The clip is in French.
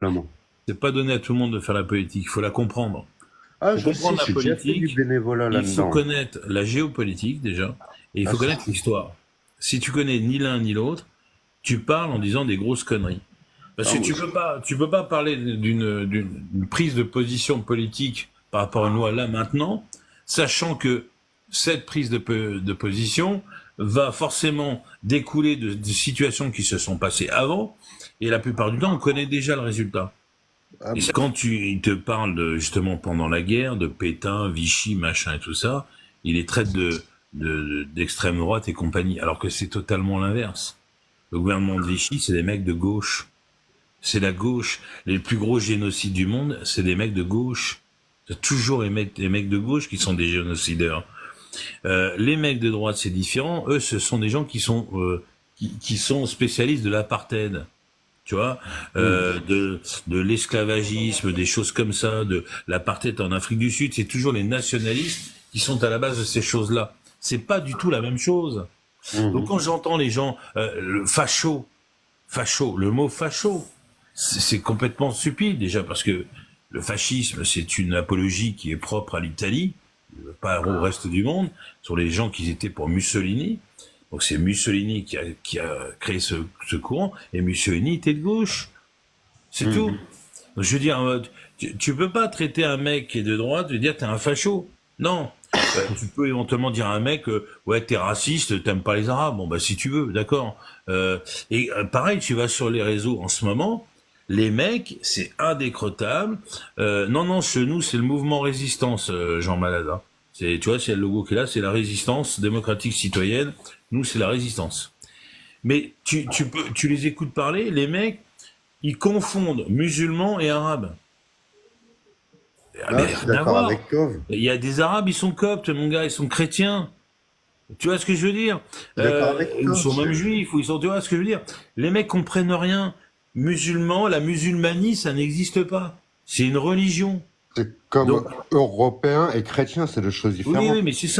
Clairement. C'est pas donné à tout le monde de faire la politique, il faut la comprendre. Ah, Pour je sais, comprendre la j'ai déjà fait du politique, bénévolat il faut là-dedans. connaître la géopolitique déjà, et il Ah, faut ça, connaître l'histoire. Si tu connais ni l'un ni l'autre, tu parles en disant des grosses conneries. Parce ah, que moi, tu peux pas parler d'une prise de position politique par rapport à une loi là maintenant, sachant que cette prise de position va forcément découler de situations qui se sont passées avant, et la plupart du temps, on connaît déjà le résultat. ah, Et quand il te parle justement pendant la guerre, de Pétain, Vichy, machin et tout ça, il les traite d'extrême droite et compagnie, alors que c'est totalement l'inverse. Le gouvernement de Vichy, c'est des mecs de gauche. C'est la gauche. Les plus gros génocides du monde, c'est des mecs de gauche. C'est toujours les mecs de gauche qui sont des génocideurs. Les mecs de droite, c'est différent. Eux, ce sont des gens qui sont spécialistes de l'apartheid. Tu vois, de l'esclavagisme, des choses comme ça, de l'apartheid en Afrique du Sud. C'est toujours les nationalistes qui sont à la base de ces choses-là. C'est pas du tout la même chose. Donc mhm. quand j'entends les gens, le facho, le mot facho, c'est complètement stupide déjà parce que le fascisme c'est une apologie qui est propre à l'Italie, pas au reste du monde, sur les gens qui étaient pour Mussolini. Donc c'est Mussolini qui a créé ce courant et Mussolini était de gauche, c'est tout. Mhm. Donc, je veux dire, tu peux pas traiter un mec qui est de droite et dire t'es un facho. Non. Tu peux éventuellement dire à un mec, ouais, t'es raciste, t'aimes pas les Arabes. Bon, bah, si tu veux, d'accord. Pareil, tu vas sur les réseaux en ce moment, les mecs, c'est indécrottable. Non, non, chez nous, c'est le mouvement résistance, Jean Malada. C'est, tu vois, c'est le logo qui est là, c'est la résistance démocratique citoyenne. Nous, c'est la résistance. Mais tu les écoutes parler, les mecs, ils confondent musulmans et arabes. Ah, mais Ah, je suis rien à d'accord voir. avec toi. Je Il y a des Arabes, ils sont coptes, mon gars, ils sont chrétiens. Tu vois ce que je veux dire? suis d'accord avec Ils toi. sont même juifs, ou ils sont, tu vois ce que je veux dire? Les mecs comprennent rien. Musulmans, la musulmanie, ça n'existe pas. C'est une religion. C'est comme Donc, européen et chrétien, c'est deux choses oui, différentes. oui, mais c'est ça.